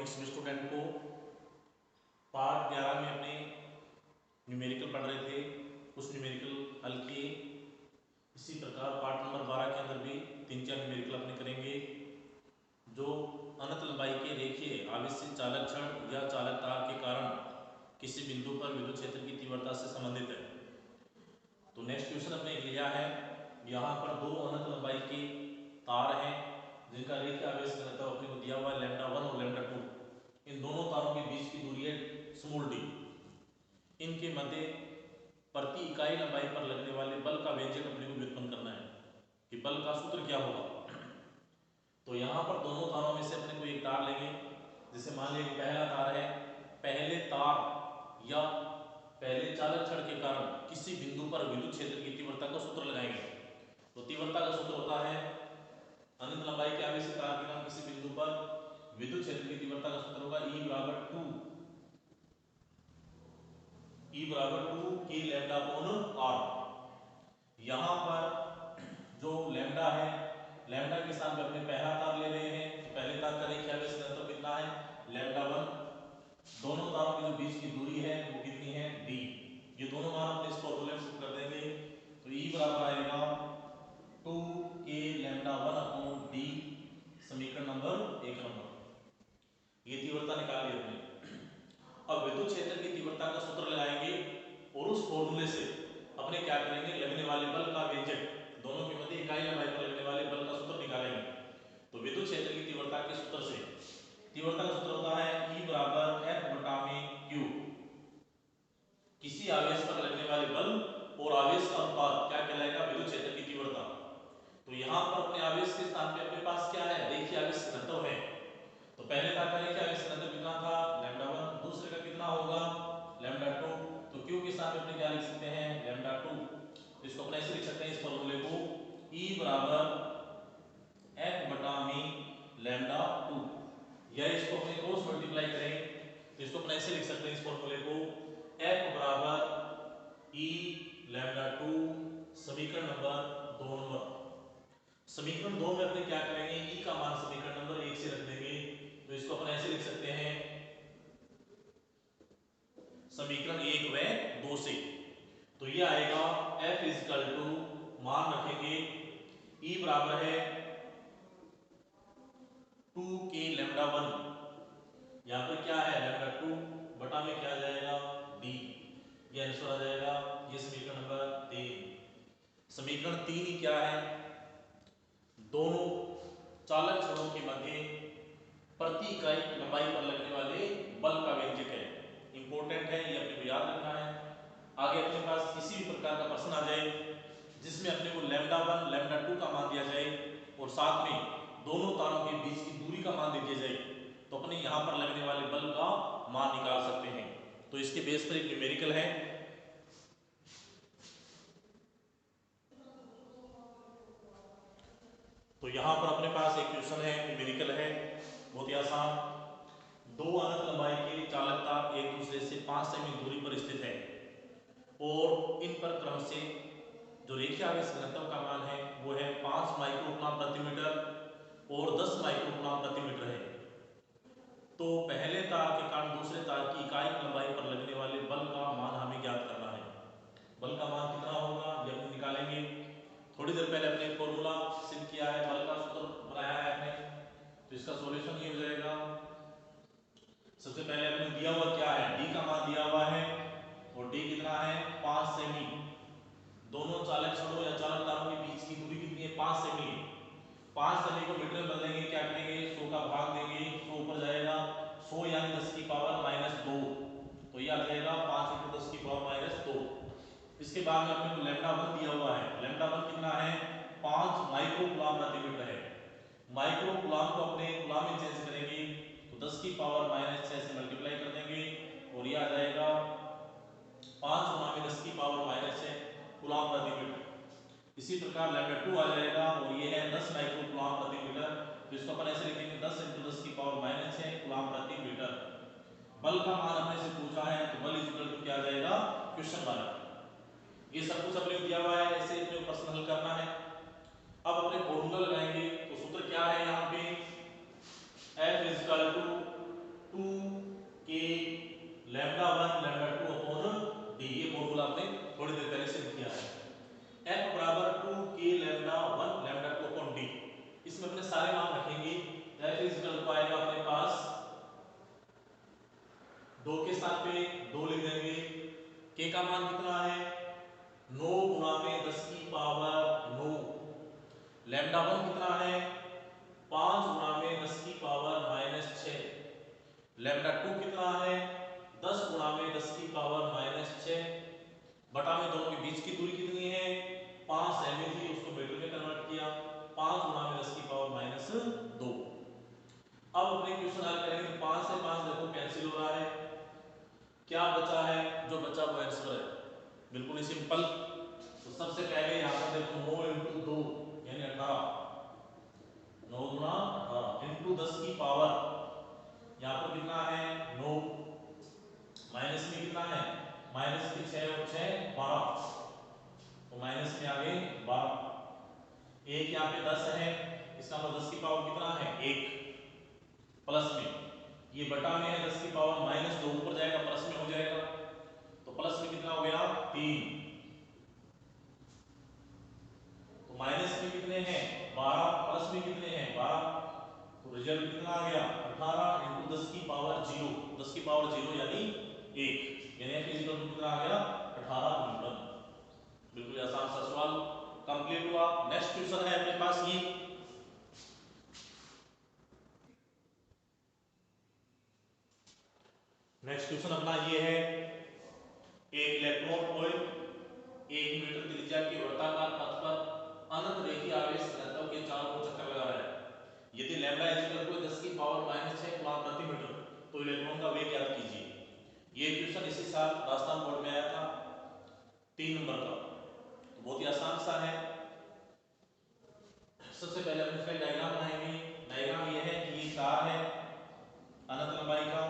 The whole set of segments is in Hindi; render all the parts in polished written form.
मॉर्निंग सभी स्टूडेंट को। पार्ट 11 में अपने न्यूमेरिकल पढ़ रहे थे, कुछ न्यूमेरिकल हल किए। इसी प्रकार पार्ट नंबर 12 के अंदर भी 3-4 न्यूमेरिकल अपने करेंगे जो अनंत लंबाई के रेखीय आवेशित चालक छड़ या चालक तार के कारण किसी बिंदु पर विद्युत क्षेत्र की तीव्रता से संबंधित है। तो नेक्स्ट क्वेश्चन अपने लिया है, यहाँ पर दो अनंत लंबाई के तार हैं जिनका रेखीय आवेश घनत्व अपने को दिया हुआ है λ1 और λ2। इन दोनों तारों के बीच की दूरी है स्मॉल d। इनके मध्य प्रति इकाई लंबाई पर लगने वाले बल का व्यंजक अपने को व्युत्पन्न करना है कि बल का सूत्र क्या होगा। तो यहाँ पर दोनों तारों में से अपने को एक तार लेंगे, जैसे मान लीजिए पहला तार है, पहले तार या पहले चालक छड़ के कारण किसी बिंदु पर विद्युत क्षेत्र की तीव्रता का सूत्र लगाएंगे। तो तीव्रता का सूत्र होता है अनंत लंबाई के आवेशित तार के कारण किसी बिंदु पर विद्युत क्षेत्र की तीव्रता का सूत्र होगा E बराबर 2 k लैम्डा अपॉन r। यहाँ पर जो लैम्डा है, लैम्डा के साथ में अपने पहला तार ले रहे हैं, तो पहले तार का रेखीय आवेश घनत्व कितना है λ1। दोनों तारों के जो बीच की दूरी है वो कितनी है d। ये दोनों मान अपने इस फॉर्मूले में पुट कर देंगे, तो E बराबर आएगा 2 k λ1 अपॉन d, समीकरण नंबर 1 नंबर। ये तीव्रता निकाल ली अपने। अब विद्युत क्षेत्र की तीव्रता का सूत्र लगाएंगे और उस फॉर्मूले से अपने क्या करेंगे, लगने वाले बल का व्यंजक, दोनों के मध्य इकाई लंबाई पर लगने वाले बल का सूत्र निकालेंगे। तो विद्युत क्षेत्र की तीव्रता के सूत्र से, तीव्रता का सूत्र होता है E बराबर F बटा में Q। किसी आवेश पर लगने वाले बल और आवेश का अनुपात क्या कहलाएगा, विद्युत क्षेत्र की तीव्रता। तो यहाँ पर अपने आवेश के स्थान पे अपने पास क्या है, रेखीय आवेश घनत्व है। तो पहले तार का रेखीय आवेश घनत्व कितना था λ1, दूसरे का कितना होगा λ2। तो Q के साथ अपने क्या लिख सकते हैं λ2। तो इसको अपने ऐसे लिख सकते हैं इस फॉर्मूले को E बराबर F बटा में λ2, या इसको अपने क्रॉस मल्टीप्लाई करें तो इसको अपने ऐसे लिख सकते हैं इस फॉर्मूले को F बराबर E λ2, समीकरण नंबर 2 नंबर। समीकरण 2 में अपने क्या करेंगे, E का मान समीकरण नंबर 1 से रख देंगे, तो इसको अपन ऐसे लिख सकते हैं समीकरण 1 व 2 से। तो ये आएगा F इक्वल टू, मान रखेंगे E बराबर है 2 k λ1, यहाँ पर क्या है λ2 बटा में क्या आ जाएगा d, ये आंसर आ जाएगा। ये समीकरण नंबर 3। समीकरण 3 ही क्या है, दोनों चालक छड़ों के मध्य प्रति इकाई लंबाई पर लगने वाले बल का व्यंजक है। इंपॉर्टेंट है, ये अपने को याद रखना है। आगे अपने पास किसी भी प्रकार का प्रश्न आ जाए जिसमें अपने को λ1 λ2 का मान दिया जाए और साथ में दोनों तारों के बीच की दूरी का मान दे दिया जाए, तो अपने यहाँ पर लगने वाले बल का मान निकाल सकते हैं। तो इसके बेस पर एक न्यूमेरिकल है। तो यहाँ पर अपने पास एक क्वेश्चन है, न्यूमेरिकल है, बहुत ही आसान। दो अनंत लंबाई के चालक तार एक दूसरे से 5 सेमी दूरी पर स्थित है और इन पर क्रम से जो रेखीय आवेश घनत्व का मान है वो है 5 माइक्रोकूलम प्रति मीटर और 10 माइक्रोकूलम प्रति मीटर है। तो पहले तार के कारण दूसरे तार की इकाई लंबाई पर लगने वाले बल का मान हमें ज्ञात करना है। बल का मान कितना होगा ये हम निकालेंगे। थोड़ी देर पहले अपने फॉर्मूला सिद्ध किया है, बल का सूत्र बनाया है आपने, तो इसका सॉल्यूशन ये हो जाएगा। सबसे पहले अपने दिया हुआ क्या है, d का मान दिया हुआ है और d कितना है 5 सेमी। दोनों चालक छड़ों या चालक तारों के बीच की दूरी कितनी है 5 सेमी। 5 सेमी को मीटर में बदलेंगे, क्या करेंगे 100 का भाग देंगे, 100 ऊपर जाएगा 100 यानी 10 की पावर -2, तो ये आ जाएगा 5 × 10 की पावर -2। इसके बाद में अपने को λ1 दिया हुआ है, λ1 कितना है 5 माइक्रोकूलम प्रति मीटर है। माइक्रोकूलम को अपने कूलम में चेंज करेंगे तो 10 की पावर -6 से मल्टीप्लाई कर देंगे और ये आ जाएगा 5 × 10 की पावर -6 कूलम प्रति मीटर। इसी प्रकार λ2 आ जाएगा और ये है 10 माइक्रोकूलम प्रति मीटर, तो इसको अपन ऐसे लिखेंगे 10 × 10 की पावर -6 कूलम प्रति मीटर। बल का मान हमने से पूछा है तो बल इक्वल टू क्या आ जाएगा क्वेश्चन वाला। ये सब कुछ अपने दिया हुआ है, ऐसे अपने प्रश्न हल करना है। अब अपने फॉर्मूला लगाएंगे, तो सूत्र क्या है यहाँ पे F इक्वल टू के का मान कितना है 9 गुणा में 10 की पावर 9। लैम्डा 1 कितना है 5 गुणा में 10 की पावर -6। लैम्डा 2 कितना है 10 गुणा में 10 की पावर -6 बटा में दोनों के बीच की दूरी कितनी है 5 सेमी थी, उसको मीटर में कन्वर्ट किया 5 गुणा में 10 की पावर -2। अब अपने क्वेश्चन हल करेंगे तो 5 से 5 देखो कैंसिल हो रहा है, क्या बचा है जो बचा वो आंसर है, बिल्कुल ही सिंपल। तो सबसे पहले यहां पर देखो 9 × 2 यानी 18, 9 गुणा 18 इंटू 10 की पावर यहां पर कितना है 9, माइनस में कितना है माइनस के 6 और 6 12, तो माइनस में आ गए 12। एक यहाँ पे 10 है, इसका मतलब 10 की पावर कितना है 1, प्लस में ये बटा में है 10 की पावर -2 ऊपर जाएगा प्लस में हो जाएगा, तो प्लस में कितना हो गया 3, तो माइनस में कितने हैं 12, प्लस में कितने हैं 12, तो रिजल्ट कितना आ गया 18 × 10 की पावर 0, 10 की पावर 0 यानी 1, यानी फिजिकल कितना आ गया 18 न्यूटन। बिल्कुल आसान सा सवाल कंप्लीट हुआ। नेक्स्ट क्वेश्चन है अपने पास ये, नेक्स्ट क्वेश्चन अपना ये है, एक इलेक्ट्रॉन कॉइल 1 मीटर त्रिज्या के वर्ताकार पथ पर अनंत रेखीय आवेश घनत्व के चारों ओर चक्कर लगा रहा है। यदि लैम्डा इक्वल टू 10 की पावर -6 कूलॉम प्रति मीटर तो इलेक्ट्रॉन का वेग ज्ञात कीजिए। ये क्वेश्चन इसी साल राजस्थान बोर्ड में आया था 3 नंबर का, तो बहुत ही आसान सा है। सबसे पहले अपन इसका डायग्राम बनाएंगे। डायग्राम ये है कि ये तार है अनंत लंबाई का,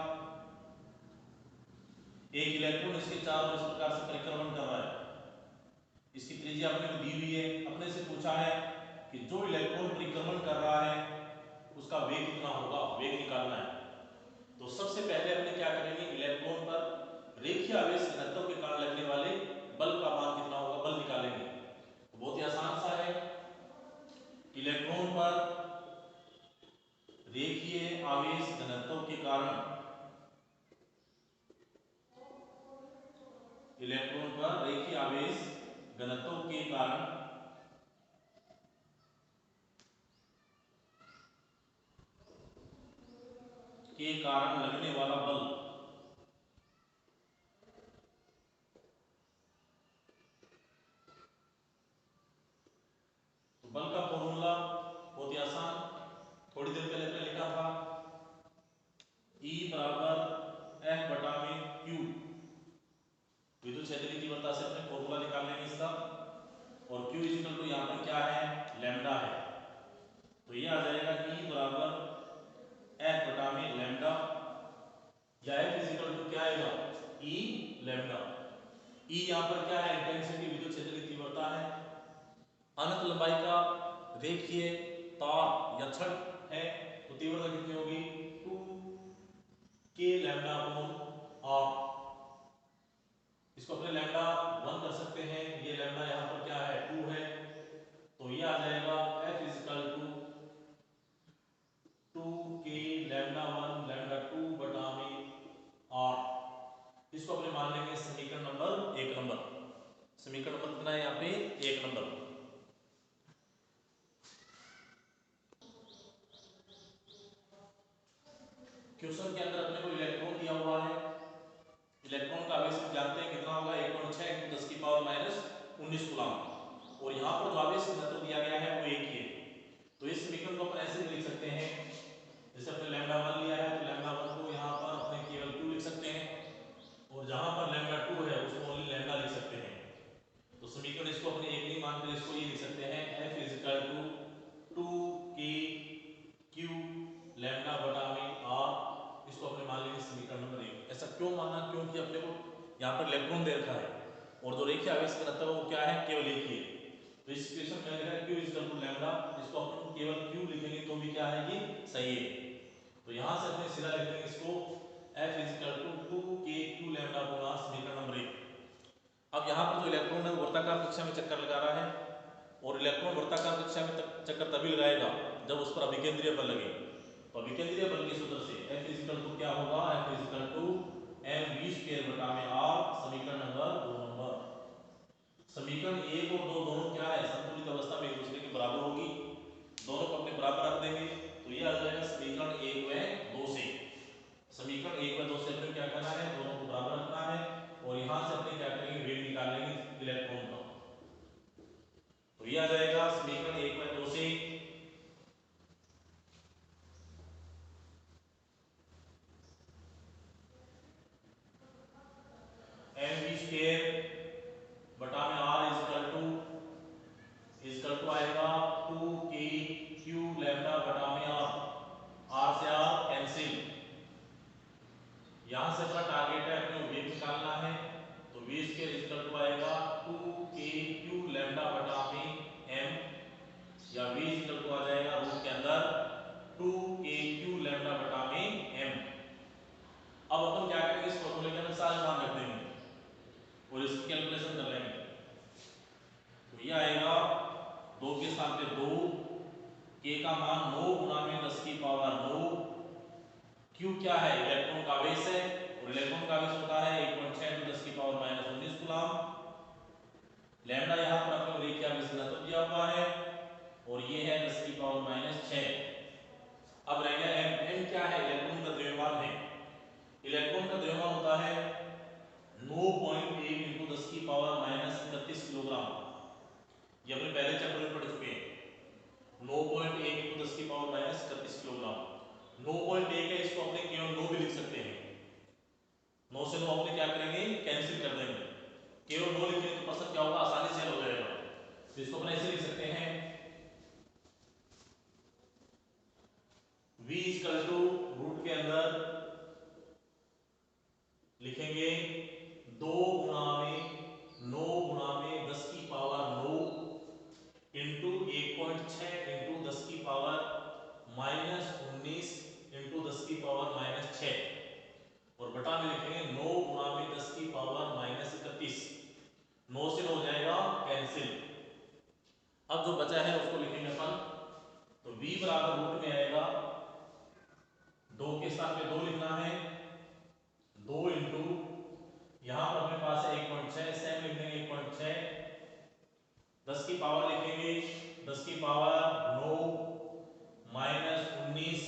एक इलेक्ट्रॉन इसके चारों ओर इस प्रकार से परिक्रमण कर रहा है, इसकी त्रिज्या अपने को दी हुई है, अपने से पूछा है कि जो इलेक्ट्रॉन परिक्रमण कर रहा है उसका वेग कितना होगा, वेग निकालना है। तो सबसे पहले अपने क्या करेंगे, इलेक्ट्रॉन पर रेखीय आवेश घनत्व के कारण लगने वाले बल का मान कितना होगा, बल निकालेंगे। तो बहुत ही आसान सा है, इलेक्ट्रॉन पर रेखीय आवेश घनत्व के कारण, इलेक्ट्रॉन पर रेखीय आवेश घनत्व के कारण लगने वाला बल, तो बल का फॉर्मूला बहुत ही आसान, थोड़ी देर पहले हमने लिखा था E बराबर F बटा में Q, विद्युत क्षेत्र की तीव्रता से अपने फॉर्मूला निकाल लेंगे इसका, और Q इक्वल टू यहाँ पर क्या है लैम्डा है, तो ये आ जाएगा E बराबर F बटा में लैम्डा, या F इक्वल टू क्या आएगा E लैम्डा। E यहाँ पर क्या है इंटेंसिटी, विद्युत क्षेत्र की तीव्रता है, अनंत लंबाई का रेखीय तार या छड़ है, तो तीव्रता कितनी होगी 2k लैम्डा अपॉन r, इसको अपने लैम्डा 1 कर सकते हैं, ये लैम्डा यहाँ पर क्या है 2 है, तो ये आ जाएगा F equal to 2k lambda 1 lambda 2 बटा में r, इसको अपने मान लेंगे समीकरण नंबर 1 नंबर, समीकरण नंबर कितना है यहाँ पे 1 नंबर। क्वेश्चन के अंदर अपने को इलेक्ट्रॉन दिया हुआ है, इलेक्ट्रॉन का आवेश हम जानते हैं कितना होगा 1.6 × 10 की पावर -19 कूलॉम, और यहाँ पर जो आवेश घनत्व दिया गया है वो एक ही है, तो इस समीकरण को अपन ऐसे भी लिख सकते हैं, जैसे अपने लैम्डा 1 लिया है तो लैम्डा 1 को यहाँ पर अपने केवल 2 लिख सकते हैं, और जहाँ पर लैम्डा 2 है उसको ओनली लैम्डा लिख सकते हैं, तो समीकरण इसको अपने एक नहीं मानकर इसको ये लिख सकते हैं F equal to 2k Q lambda बटा में r, इसको अपने मान लेंगे समीकरण नंबर 1। ऐसा क्यों माना, क्योंकि अपने को यहाँ पर इलेक्ट्रॉन दे रखा है और जो रेखीय आवेश घनत्व है वो क्या है केवल एक ही है, तो इस इक्वेशन में लिखा है Q इक्वल टू लैम्डा, इसको अपन केवल Q लिखेंगे तो भी क्या है ये सही है, तो यहाँ से अपने सीधा लिख देंगे इसको F equal to 2k Q lambda गुणा समीकरण नंबर 1। अब यहाँ पर जो इलेक्ट्रॉन है वो वर्ताकार कक्षा में चक्कर लगा रहा है, और इलेक्ट्रॉन वर्ताकार कक्षा में चक्कर तभी लगाएगा जब उस पर अभिकेंद्रीय बल लगे, तो अभिकेंद्रीय बल के सूत्र से F इक्वल टू क्या होगा, F equal to M V square बटा में आर, समीकरण नंबर 2 समीकरण 1 और 2 दोनों क्या है, संतुलित अवस्था में एक दूसरे के बराबर होगी, दोनों को अपने बराबर रख देंगे तो ये आ जाएगा समीकरण 1 व 2 से। समीकरण 1 व 2 से अपने क्या करना है, दोनों को बराबर रखना है और यहां से अपने क्या करेंगे, वेग निकाल लेंगे इलेक्ट्रॉन का। तो ये आ जाएगा समीकरण 1 व 2 से एम वी स्क्वायर बटा में आर इजकल टू आएगा 2k क्यू लैम्डा बटा में आर से आर कैंसिल। यहां से अपना टारगेट है अपने वेग निकालना है तो v स्क्वायर इजकल टू आएगा 2k क्यू लैम्डा बटा में m, या v इजकल टू आ जाएगा रूट के अंदर 2k क्यू लैम्डा बटा में m। अब अपन क्या करेंगे, इस फॉर्मूले के अनुसार मान रख देंगे और इसकी कैलकुलेशन कर लेंगे। तो ये आएगा 2 के स्थान पे 2, k का मान 9 गुणा में 10 की पावर 9, q क्या है, इलेक्ट्रॉन का आवेश है और इलेक्ट्रॉन का आवेश होता है 1.6 × 10 की पावर -19 कूलम। लैम्डा यहां पर अपने रेखीय आवेश घनत्व दिया हुआ है और ये है 10 की पावर -6। अब रह गया m, m क्या है, इलेक्ट्रॉन का द्रव्यमान है। इलेक्ट्रॉन का द्रव्यमान होता है 9.1 × 10 की पावर -31 किलोग्राम। ये अपने पहले चैप्टर में पढ़ चुके हैं। 9.1 × 10 की पावर -31 किलोग्राम। 9.1 है, इसको अपने केवल 9 भी लिख सकते हैं। 9 से 9 अपने क्या करेंगे, कैंसिल कर देंगे। केवल 9 लिखेंगे तो परसेंट क्या होगा, आसानी से हो जाएगा। तो इसको अपने ऐसे लिख सकते हैं v इक्वल टू रूट के अंदर लिखेंगे 2 गुणा में 9 गुणा में 10 की पावर 9 इंटू 1.6 इंटू 10 की पावर -19 इंटू 10 की पावर -6 और बटा में लिखेंगे 9 गुणा में 10 की पावर -31। 9 से 9 हो जाएगा कैंसिल। अब जो बचा है उसको लिखेंगे अपन, तो v बराबर रूट में आएगा 2 के स्थान पे 2 लिखना है, 2 इंटू यहां पर अपने पास है 1.6, सेम लिख देंगे 1.6, 10 की पावर लिखेंगे 10 की पावर 9 -19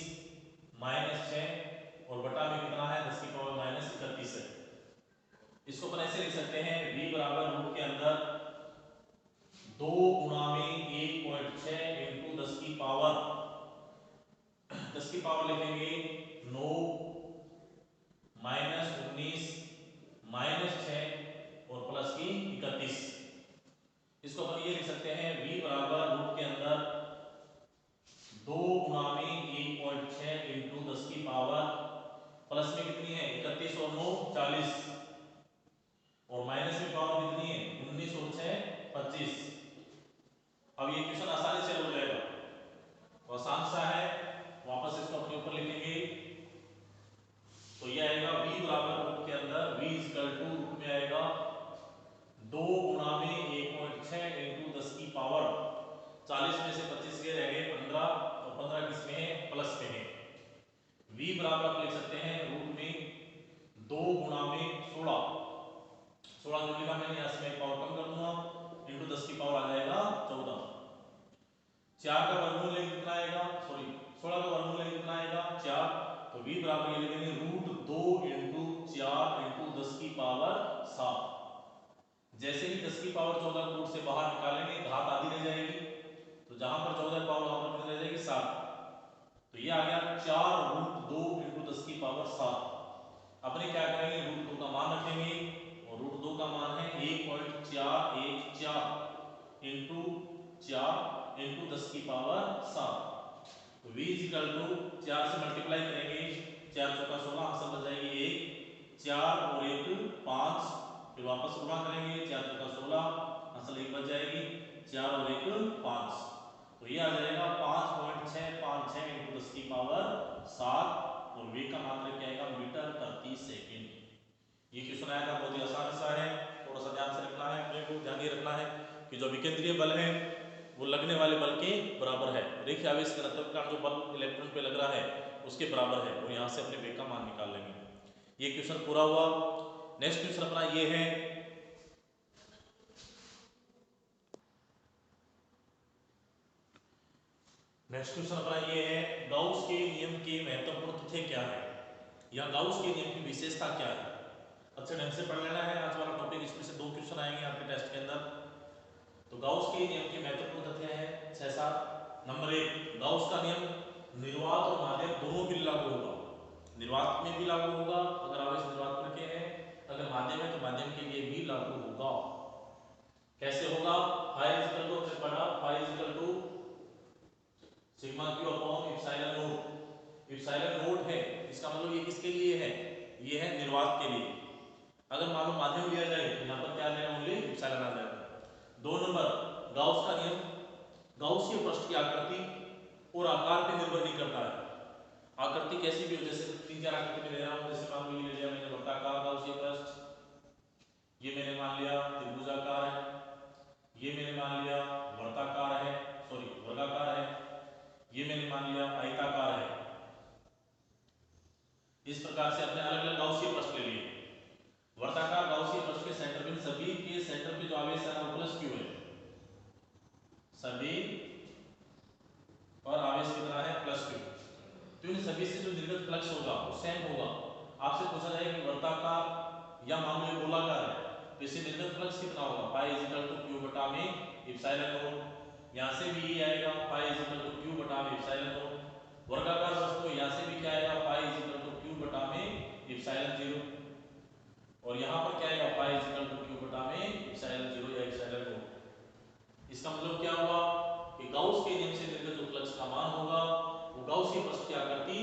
-6 और बटा में कितना है 10 की पावर -31 है। इसको अपन ऐसे लिख सकते हैं v बराबर रूट के अंदर 2 गुणा में 1.6 इंटू 10 की पावर लिखेंगे 9 -19 -6 और प्लस की 31। इसको अपन ये लिख सकते हैं v बराबर रूट के अंदर 2 गुणा में 1.6 इंटू 10 की पावर प्लस में कितनी है 31 और 9 40 और माइनस में पावर कितनी है 19 और 6 25। अब ये क्वेश्चन आसानी से हो जाएगा, तो आसान सा है, वापस इसको अपने ऊपर लिखेंगे। तो ये आएगा v बराबर रूट के अंदर v इक्वल टू रूट में आएगा 2 गुणा में 1.6 इंटू 10 की पावर 40 में से 25 के रह गए 15 और 15 किसमें है प्लस में है। v बराबर आप लिख सकते हैं रूट में 2 गुणा में 16 जो लिखा मैंने यहां से मैं पावर कम कर दूंगा इंटू 10 की पावर आ जाएगा 14। 4 का वर्गमूल कितना आएगा, सॉरी 16 का वर्गमूल कितना आएगा 4। तो v बराबर ये लिखेंगे रूट 2 इंटू 4 इंटू 10 की पावर 7। जैसे ही 10 की पावर 14 रूट से बाहर निकालेंगे घात आधी रह जाएगी, तो जहां पर 14 पावर वहां पर कितनी रह जाएगी 7। तो ये आ गया 4 रूट 2 इंटू 10 की पावर 7। अपने क्या करेंगे रूट 2 का मान रखेंगे और रूट 2 का मान है 1.414 इंटू 4 इंटू 10 की पावर 7। तो v इक्वल टू 4 से मल्टीप्लाई करेंगे 4 चौका 16 आंसर बच जाएगी 1, 4 और 1 5, फिर वापस गुणा करेंगे 4 चौका 16 आंसर 1 बच जाएगी 4 और 1 5। तो ये आ जाएगा 5.656 इंटू 10 की पावर 7 और v का मात्रक क्या आएगा मीटर प्रति सेकंड। ये क्वेश्चन आया था, बहुत ही आसान सा है, थोड़ा सा ध्यान से रखना है, अपने को ध्यान ये रखना है कि जो विकेंद्रीय बल है वो लगने वाले बल के बराबर है, रेखीय आवेश घनत्व का जो बल इलेक्ट्रॉन पे लग रहा है उसके बराबर है और यहाँ से अपने वेग का मान निकाल लेंगे। ये क्वेश्चन पूरा हुआ। नेक्स्ट क्वेश्चन अपना ये है, नेक्स्ट क्वेश्चन अपना ये है, गाउस के नियम के महत्वपूर्ण तथ्य क्या है, या गाउस के नियम की विशेषता क्या है। अच्छे ढंग से पढ़ लेना है आज वाला टॉपिक, इसमें से 2 क्वेश्चन आएंगे आपके टेस्ट के अंदर। तो गाउस के नियम के महत्वपूर्ण तथ्य है 6-7। नंबर 1, गाउस का नियम निर्वात और माध्यम दोनों के लिए लागू होगा। निर्वात में भी लागू होगा अगर आवेश निर्वात पर के हैं, अगर माध्यम है तो माध्यम के लिए भी लागू होगा। कैसे होगा? फाई इक्वल टू, फिर पढ़ा, phi equal to sigma Q upon epsilon naught. Epsilon naught है, इसका मतलब ये किसके लिए है? ये है निर्वात के लिए। अगर मान लो माध्यम लिया जाए तो यहाँ पर क्या आ जाएगा? ओनली एप्सिलॉन आ जाएगा। 2 नंबर, गाउस का नियम गाउसीय पृष्ठ की आकृति और आकार पे निर्भर नहीं करता है। आकृति कैसी भी हो, जैसे 3-4 आकृति में ले रहा हूँ, जैसे मान लो ये ले लिया मैंने वृत्ताकार गाउसीय पृष्ठ, ये मैंने मान लिया त्रिभुजाकार है, ये मैंने मान लिया वर्गाकार है, सॉरी वर्गाकार है, ये मैंने मान लिया आयताकार है। इस प्रकार से अपने अलग अलग गाउसीय पृष्ठ ले लिए। वर्गाकार गाउसीय पृष्ठ के सेंटर बिंदु, सभी के सेंटर पे जो आवेश है वो प्लस क्यू है, सभी और आवेश कितना है? Plus Q. तो इन सभी से जो निर्गत फ्लक्स होगा वो सेम होगा। आपसे पूछा जाए कि वर्गाकार या मान लो गोलाकार है तो इसे निर्गत फ्लक्स कितना होगा? पाई इक्वल टू क्यू बटा में एप्सिलॉन नोट। यहां से भी ये आएगा पाई इक्वल टू क्यू बटा में एप्सिलॉन नोट। वर्गाकार वस्तु यहां से भी क्या आएगा? पाई इक्वल टू क्यू बटा में एप्सिलॉन 0। और यहां पर क्या आएगा? पाई इक्वल टू क्यू बटा में एप्सिलॉन 0 या एप्सिलॉन नोट। इसका मतलब क्या हुआ कि गाउस के नियम से निर्गत जो फ्लक्स का मान होगा वो गाउसीय पृष्ठ की आकृति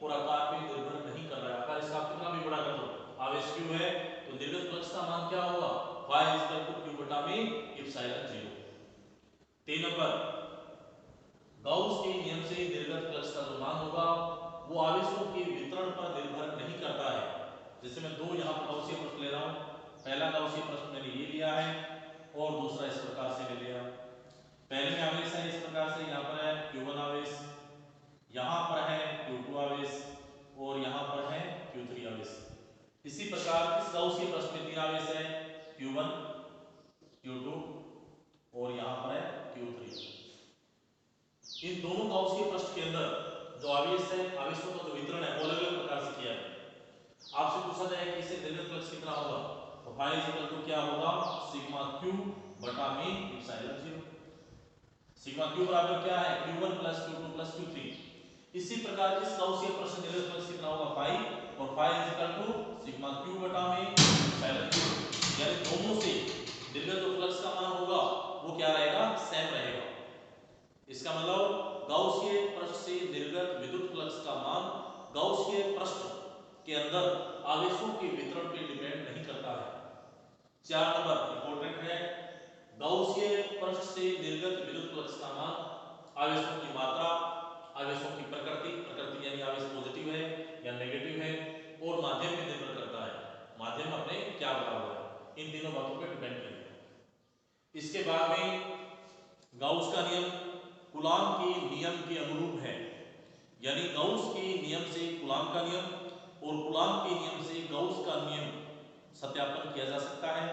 और आकार पे निर्भर नहीं कर रहा है। अगर इसका कितना भी बड़ा कर दो, आवेश q है तो निर्गत फ्लक्स का मान क्या होगा? y इक्वल टू q बटा में एप्सिलॉन 0। 3 नंबर, गाउस के नियम से निर्गत फ्लक्स का जो मान होगा वो आवेशों के वितरण पर निर्भर नहीं करता है। जैसे मैं 2 यहाँ पर गाउसीय पृष्ठ ले रहा हूँ, पहला गाउसीय पृष्ठ मैंने ये लिया है और दूसरा इस प्रकार से ले लिया। पहले में आवेश है इस प्रकार से, यहाँ पर है q1 आवेश, यहाँ पर है q2 आवेश और यहाँ पर है q3 आवेश। इसी प्रकार इस गाउसीय पृष्ठ में 3 आवेश है, q1, q2 और यहाँ पर है q3। इन दोनों गाउसीय पृष्ठ के अंदर जो आवेश है, आवेशों का जो वितरण है वो अलग अलग प्रकार से किया है। आपसे पूछा जाए कि इससे निर्गत फ्लक्स कितना होगा तो फाई इक्वल टू क्या होगा? सिग्मा q बटा में एप्सिलॉन 0। सिग्मा q बराबर क्या है? q1 plus q2 plus q3। इसी प्रकार इस गाउसीय पृष्ठ निर्गत फ्लक्स कितना होगा? फाई, और phi equal to sigma q बटा में एप्सिलॉन 0। यानी दोनों से निर्गत जो फ्लक्स का मान होगा वो क्या रहेगा? सेम रहेगा। इसका मतलब गाउसीय पृष्ठ से निर्गत विद्युत फ्लक्स का मान गाउसीय पृष्ठ के अंदर आवेशों के वितरण पर डिपेंड नहीं करता है। 4 नंबर इंपॉर्टेंट है, गाउसीय पृष्ठ से निर्गत विद्युत फ्लक्स का मान आवेशों की मात्रा, आवेशों की प्रकृति, प्रकृति यानी आवेश पॉजिटिव है या नेगेटिव है, और माध्यम पर निर्भर करता है, माध्यम अपने क्या बना हुआ है, इन तीनों बातों पर डिपेंड करेगा। इसके बाद में गाउस का नियम कूलाम के नियम के अनुरूप है, यानी गाउस के नियम से कूलाम का नियम और कूलाम के नियम से गाउस का नियम सत्यापन किया जा सकता है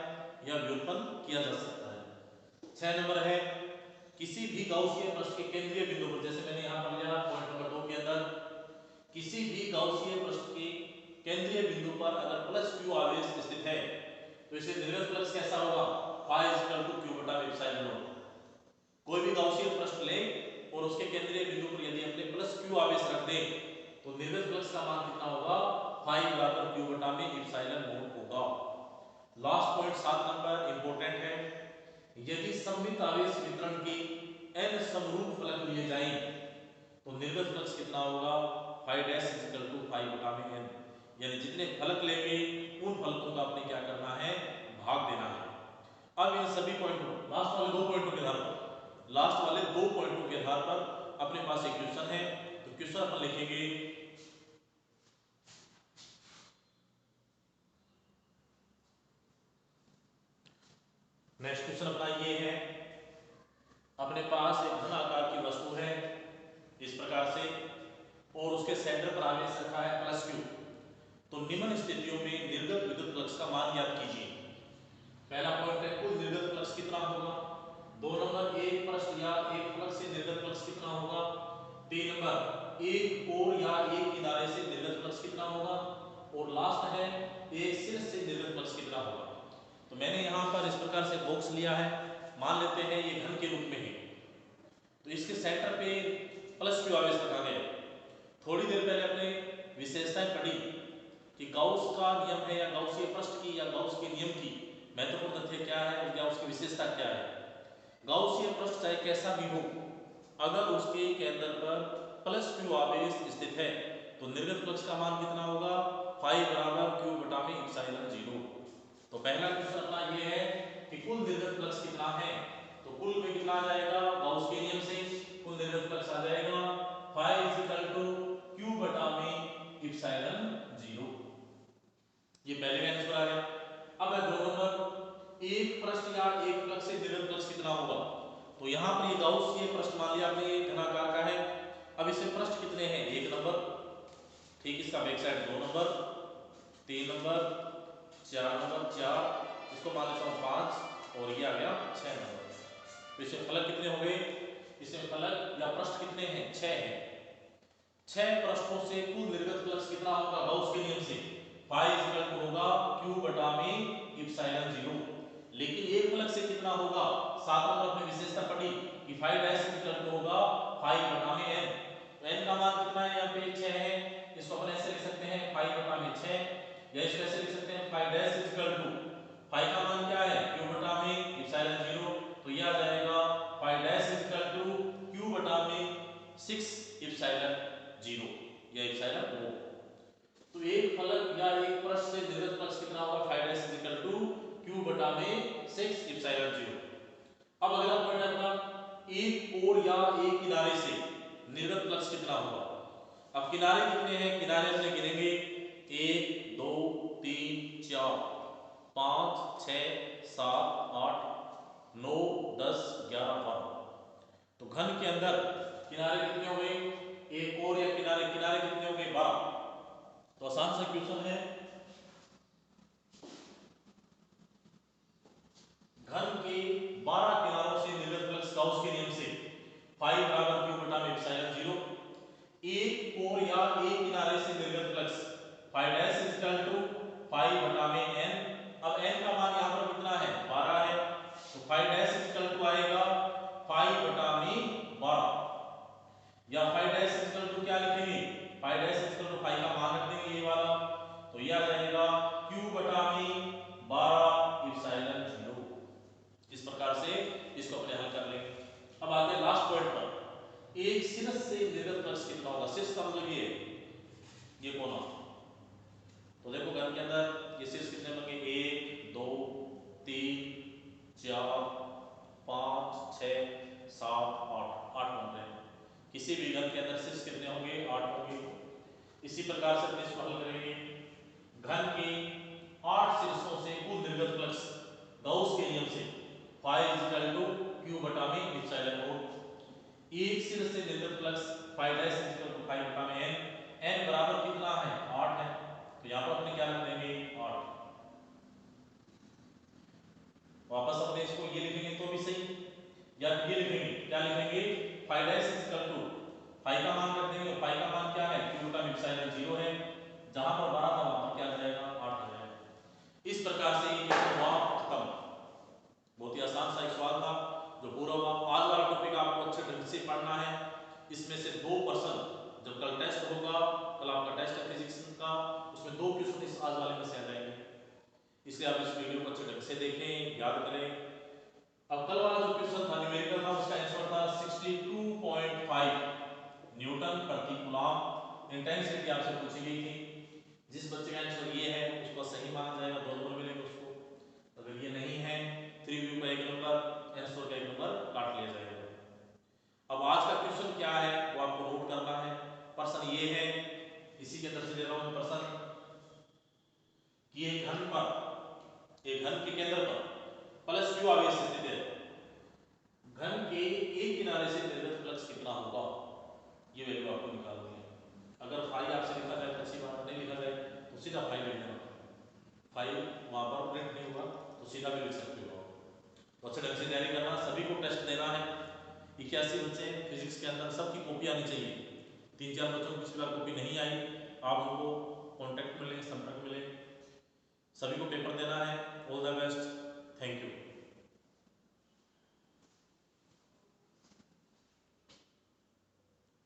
या व्युत्पन्न किया जा सकता है। 6 नंबर है, किसी भी गाउसीय पृष्ठ के केंद्रीय बिंदु पर, जैसे मैंने यहाँ पर लिया पॉइंट नंबर 2 के अंदर, किसी भी गाउसीय पृष्ठ के केंद्रीय बिंदु पर अगर प्लस q आवेश स्थित है तो इसे निर्गत फ्लक्स कैसा होगा? फाई इक्वल टू q बटा एप्सिलॉन नोट। कोई भी गाउसीय पृष्ठ ले और उसके केंद्रीय बिंदु पर यदि हमने प्लस q आवेश रख दे तो निर्गत फ्लक्स का मान कितना होगा? फाई बराबर q बटा में एप्सिलॉन नोट होगा। लास्ट पॉइंट 7 नंबर इंपॉर्टेंट है, यदि सममित आवेश वितरण के n समरूप फलक लिए जाएं तो निर्गत फ्लक्स कितना होगा? Phi dash equal to phi बटा में n। यानी जितने फलक लेंगे उन फलकों का आपने क्या करना है? भाग देना है। अब इन सभी पॉइंटों, लास्ट वाले 2 पॉइंटों के आधार पर, लास्ट वाले 2 पॉइंटों के आधार पर अपने पास एक क्वेश्चन है, तो क्वेश्चन अपन लिखेंगे नेक्स्ट क्वेश्चन अपना ये है, अपने पास एक घन आकार की वस्तु है इस प्रकार से और उसके सेंटर पर आवेश रखा है प्लस q। तो निम्न स्थितियों में निर्गत विद्युत फ्लक्स का मान ज्ञात कीजिए। पहला पॉइंट है कुल निर्गत फ्लक्स कितना होगा। 2 नंबर एक पृष्ठ या एक फ्लक्स से निर्गत फ्लक्स कितना होगा। 3 नंबर एक कोर या एक किनारे से निर्गत फ्लक्स कितना होगा। और लास्ट है एक शीर्ष से निर्गत फ्लक्स कितना होगा। तो मैंने यहाँ पर इस प्रकार से बॉक्स लिया है, मान लेते हैं ये घन के रूप में है, तो इसके सेंटर पे प्लस क्यू आवेश रखा गया। थोड़ी देर पहले अपने विशेषताएं पढ़ी कि गाउस का नियम है या गाउसीय पृष्ठ की या गाउस के नियम की महत्वपूर्ण तथ्य क्या है और क्या उसकी विशेषता क्या है। गाउसीय पृष्ठ चाहे कैसा भी हो, अगर उसके केंद्र पर प्लस क्यू आवेश स्थित है तो निर्गत फ्लक्स का मान कितना होगा, फाई बराबर क्यू बटा में इप्सिलॉन 0। तो पहला क्वेश्चन अपना ये है कि कुल निर्गत फ्लक्स कितना है। तो कुल में कितना आ जाएगा, गाउस के नियम से कुल निर्गत फ्लक्स आ जाएगा फाई इक्वल टू क्यू बटा में इप्सिलॉन 0। ये पहले का आंसर आ गया। अब है 2 नंबर एक पृष्ठ या एक फ्लक्स से निर्गत फ्लक्स कितना होगा। तो यहाँ पर ये गाउस ये पृष्ठ मान लिया आपने, ये घनाकार का है। अब इसमें पृष्ठ कितने हैं, 1 नंबर, ठीक, इसका back side 2 number, 3 number, 4 number, 4, इसको मान लेता हूँ 5 और ये आ गया 6 नंबर। तो इसमें फलक कितने हो गए, इसमें फलक या पृष्ठ कितने हैं, 6 हैं। 6 पृष्ठों से कुल निर्गत फ्लक्स कितना होगा, गाउस के नियम से फाई इक्वल टू होगा क्यू बटा में इप्सिलॉन 0। लेकिन एक फलक से कितना होगा, 7 नंबर में विशेषता पढ़ी कि फाई डैश इक्वल टू होगा फाई बटा में n। तो n का मान कितना है, यहाँ पे 6 है, इसको अपन ऐसे लिख सकते हैं फाई बटा में 6, या इसको ऐसे लिख सकते हैं phi dash equal to, phi का मान क्या है, क्यू बटा में इप्सिलॉन 0। तो ये आ जाएगा phi dash equal to Q बटा में 6 इप्सिलॉन 0 या इप्सिलॉन ओ। तो एक फलक या एक पृष्ठ से निर्गत फ्लक्स कितना होगा, phi dash equal to Q बटा में 6 इप्सिलॉन 0। अब अगला पॉइंट है अपना एक कोर या एक किनारे से निर्गत फ्लक्स कितना होगा। अब किनारे कितने हैं, किनारे अपने गिनेंगे 1 2 3 4 5 6 7 8 9 10 11 12। तो घन के अंदर किनारे कितने हो गए, एक और या किनारे किनारे कितने हो गए, 12। तो आसान सा क्वेश्चन है, घन के 12 किनारों से निर्गत फ्लक्स गाउस के नियम से फाई बराबर क्यू बटा में इप्सिलॉन 0। एक कोर या एक किनारे से निर्गत flux phi dash equal to phi बटा में n। अब n का मान यहाँ पर कितना है, 12 है, तो फाई डैश इक्वल टू आएगा फाई बटा में 12, या फाई डैश इक्वल टू क्या लिखेंगे, phi dash equal to phi का मान रख देंगे ये वाला, तो ये आ जाएगा q बटा में 12 इप्सिलॉन 0। इस प्रकार से इसको अपने हल कर लेंगे। अब आते हैं लास्ट पॉइंट पर, एक शीर्ष से निर्गत फ्लक्स कितना होगा। शीर्ष का मतलब ये कोना। तो देखो घन के अंदर ये शीर्ष कितने बन गए, 1 2 3 4 5 6 7 8 बन रहे हैं। किसी भी घन के अंदर शीर्ष कितने होंगे, 8 होंगे। इसी प्रकार से अपने इसको हल करेंगे। घन के 8 शीर्षों से कुल निर्गत फ्लक्स गाउस के नियम से फाई इक्वल टू क्यू बटा में इप्सिलॉन नॉट। एक शीर्ष से निर्गत flux phi dash equal to phi बटा में n, n बराबर कितना है, 8 है। तो यहां पर अपने क्या रख देंगे, 8। वापस अपने इसको ये लिखेंगे तो भी सही, या ये लिखेंगे, क्या लिखेंगे, phi dash equal to phi का मान रख देंगे, फाई का मान क्या है, क्यू बटा में इप्सिलॉन 0 है। जहां पर 12 था वहां पर क्या आ जाएगा, 8 आ जाएगा। इस प्रकार से ये हुआ खत्म। बहुत ही आसान सा एक सवाल था जो पूरा हुआ। आज वाला टॉपिक आपको अच्छे ढंग से पढ़ना है। इसमें से 2% जब कल टेस्ट होगा, कल आपका टेस्ट है फिजिक्स का, उसमें 2 क्वेश्चन इस आज वाले में से आ जाएंगे। इसलिए आप इस वीडियो को अच्छे ढंग से देखें, याद करें। अब कल वाला जो क्वेश्चन था न्यूमेरिकल था, उसका आंसर था 62.5 न्यूटन प्रति कूलम। इंटेंसिटी आपसे पूछी गई थी। जिस बच्चे का आंसर ये है उसको सही माना जाएगा, 2 नंबर मिलेंगे उसको। अगर ये नहीं है, फ्री व्यू का 1 नंबर, आंसर का 1 नंबर काट लिया जाएगा। अब आज का क्वेश्चन क्या है वो आपको नोट करना है। प्रश्न ये है, इसी के अंदर से दे रहा हूं प्रश्न कि एक घन पर, एक घन के केंद्र पर प्लस क्यू आवेश स्थित है। घन के एक किनारे से निर्गत फ्लक्स कितना होगा, ये वैल्यू आपको निकालनी है। अगर फाई आपसे लिखा जाए तो अच्छी बात, नहीं लिखा जाए तो सीधा फाइव लिख देना, फाइव वहाँ पर प्रिंट नहीं हुआ तो सीधा भी लिख सकते हो। तो अच्छे ढंग से तैयारी करना, सभी को टेस्ट देना है। 81 बच्चे फिजिक्स के अंदर सबकी कॉपी आनी चाहिए। 3-4 बच्चों की पिछली बार कॉपी नहीं आई, आप उनको